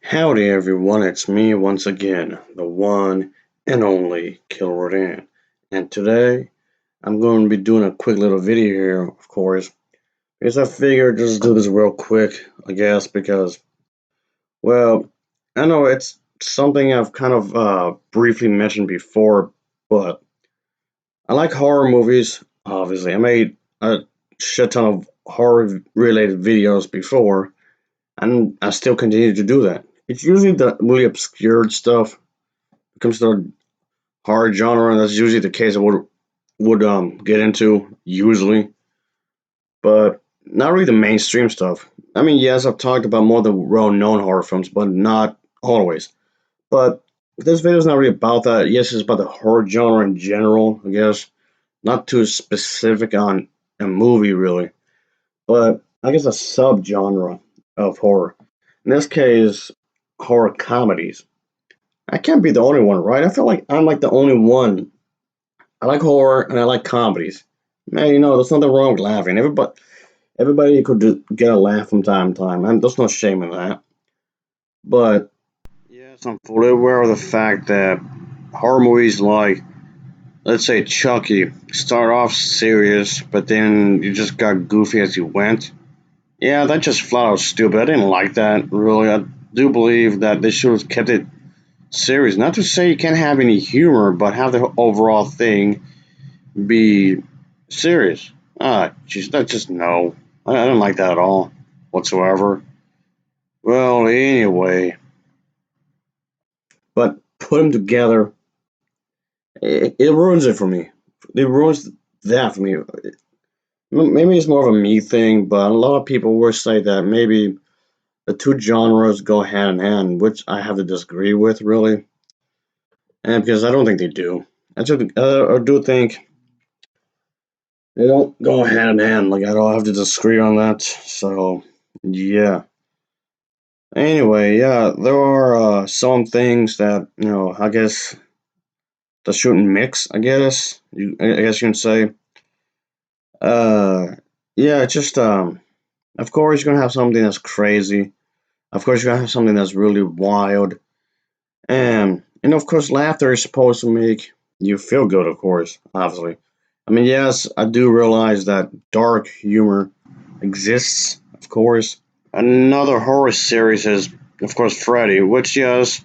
Howdy everyone, it's me once again, the one and only Killer Dan. And today I'm going to be doing a quick little video here, of course, because I figured just do this real quick, I guess, because, well, I know it's something I've kind of briefly mentioned before, but I like horror movies, obviously. I made a shit ton of horror related videos before, and I still continue to do that. It's usually the really obscure stuff it comes to the horror genre, and that's usually the case I would get into usually, but not really the mainstream stuff. I mean, yes, I've talked about more of the well-known horror films, but not always. But this video is not really about that. Yes, it's about the horror genre in general, I guess. Not too specific on a movie, really, but I guess a subgenre of horror. In this case, horror comedies. I can't be the only one, right? I feel like I'm like the only one. I like horror and I like comedies. Man, there's nothing wrong with laughing. Everybody could get a laugh from time to time, and there's no shame in that. But yes, I'm fully aware of the fact that horror movies like, let's say, Chucky, start off serious, but then you just got goofy as you went. Yeah, that just flat out stupid. I didn't like that, really. I do believe that they should have kept it serious. Not to say you can't have any humor, but have the overall thing be serious. Jeez, that's just no. I don't like that at all, whatsoever. Well, anyway, but put them together, it ruins it for me. It ruins that for me. Maybe it's more of a me thing, but a lot of people will say that maybe the two genres go hand in hand, which I have to disagree with, really, and because I don't think they do. I do think they don't go hand in hand. Like I don't have to disagree on that. So yeah. Anyway, yeah, there are some things that I guess the shouldn't mix. I guess you can say. Uh, yeah, it's just of course you're gonna have something that's crazy. Of course you're gonna have something that's really wild, and of course laughter is supposed to make you feel good. Of course, obviously. I mean, yes, I do realize that dark humor exists. Of course, another horror series is, of course, Freddy, which yes,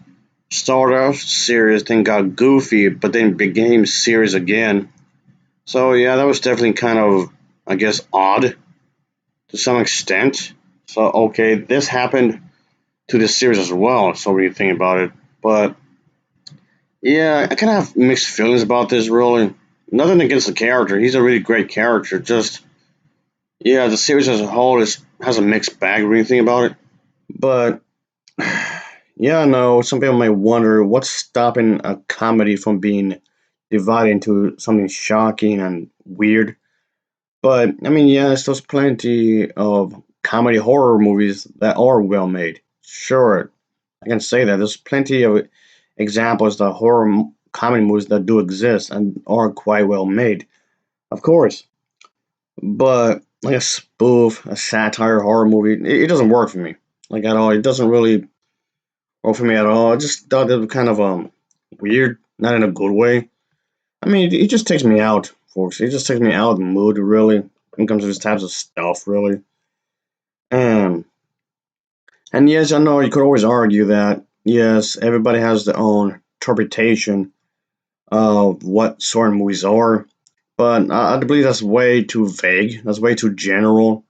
started off serious, then got goofy, but then became serious again. So yeah, that was definitely kind of, I guess, odd to some extent. So okay, this happened to this series as well. So when you think about it, but yeah, I kind of have mixed feelings about this. Really, nothing against the character. He's a really great character. Just yeah, the series as a whole is has a mixed bag when you think about it. But yeah, no, some people might wonder what's stopping a comedy from being divided into something shocking and weird. But I mean, yes, there's plenty of comedy horror movies that are well made. Sure, I can say that. There's plenty of examples of comedy movies that do exist and are quite well made, of course. But like a spoof, a satire horror movie, it doesn't work for me. Like at all. It doesn't really work for me at all. I just thought it was kind of weird, not in a good way. I mean, it just takes me out, folks. It just takes me out of the mood, really, when it comes to these types of stuff, really. Um, and yes, I know you could always argue that, yes, everybody has their own interpretation of what certain movies are, but I believe that's way too vague. That's way too general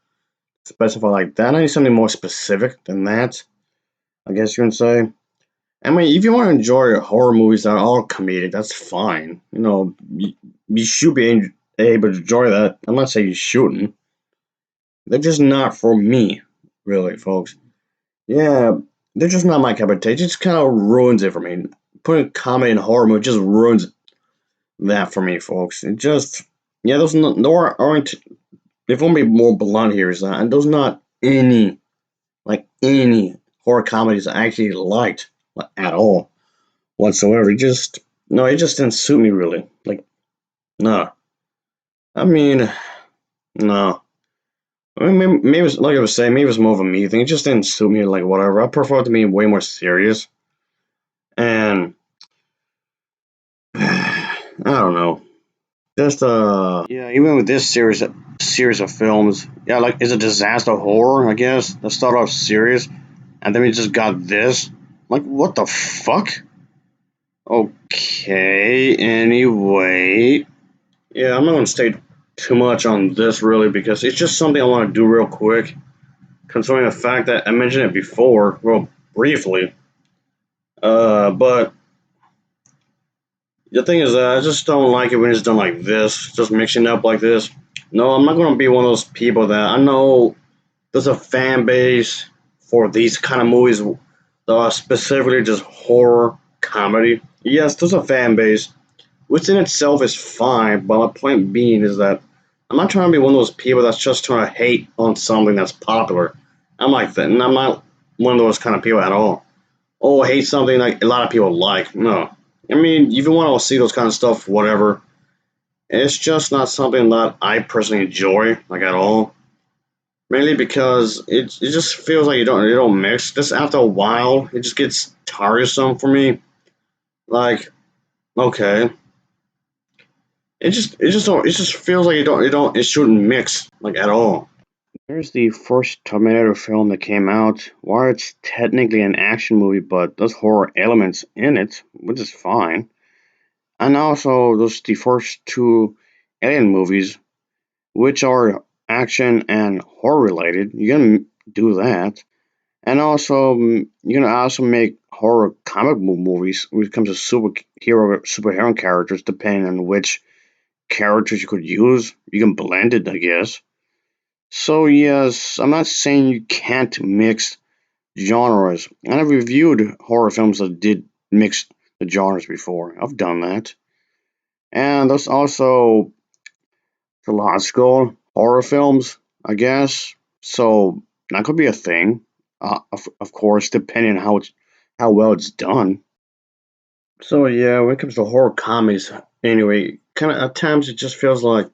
to specify like that. I need something more specific than that, I guess you can say. I mean, if you want to enjoy horror movies that are all comedic, that's fine. You should be able to enjoy that. I'm not saying you shouldn't. They're just not for me, really, folks. Yeah, they're just not my cup of tea. It just kind of ruins it for me. Putting comedy in horror movie just ruins that for me, folks. It just, yeah, those no, aren't. If I'm be more blunt here, is that and those not any horror comedies I actually liked at all whatsoever. It just no, it just didn't suit me really. Like no, I mean no. I mean, maybe it's, like I was saying, maybe it's more of a me thing. It just didn't suit me. Like whatever. I prefer it to be way more serious. And I don't know. Just yeah. Even with this series of films, yeah, like it's a disaster horror. I guess that started off serious, and then we just got this. Like what the fuck? Okay. Anyway, yeah, I'm not gonna stay too much on this really because it's just something I want to do real quick. Considering the fact that I mentioned it before, well, briefly. But the thing is that I just don't like it when it's done like this, just mixing up like this. No, I'm not gonna be one of those people that I know there's a fan base for these kind of movies that are specifically just horror comedy. Yes, there's a fan base, which in itself is fine, but my point being is that I'm not trying to be one of those people that's just trying to hate on something that's popular. I'm like that, and I'm not one of those kind of people at all. Oh, hate something like a lot of people like. No. I mean, if you want to see those kind of stuff, whatever. It's just not something that I personally enjoy, like at all. Mainly because it just feels like you don't mix. Just after a while, it just gets tiresome for me. Like, okay, it just feels like it shouldn't mix like at all. There's the first Terminator film that came out. While it's technically an action movie, but there's horror elements in it, which is fine. And also, there's the first two Alien movies, which are action and horror related. You can do that. And also, you can also make horror comic book movies when it comes to superhero characters, depending on which characters you could use. You can blend it, I guess. So yes, I'm not saying you can't mix genres. And I've reviewed horror films that did mix the genres before. I've done that. And there's also theological horror films, I guess. So that could be a thing. Of course, depending on how well it's done. So yeah, when it comes to horror comedies, anyway, kind of at times it just feels like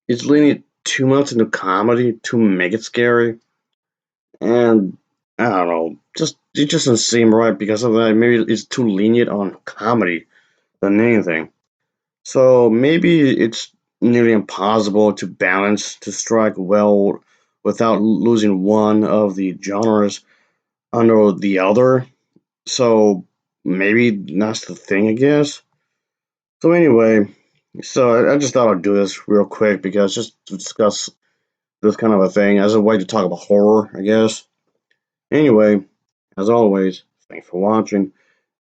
it's leaning too much into comedy to make it scary, and I don't know, just it just doesn't seem right because of that. Maybe it's too lenient on comedy than anything. So maybe it's nearly impossible to balance to strike well without losing one of the genres under the other. So maybe that's the thing, I guess. So anyway, so I just thought I'd do this real quick because just to discuss this kind of a thing as a way to talk about horror, I guess. Anyway, as always, thanks for watching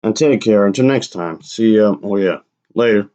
and take care. Until next time, see ya. Oh yeah, later.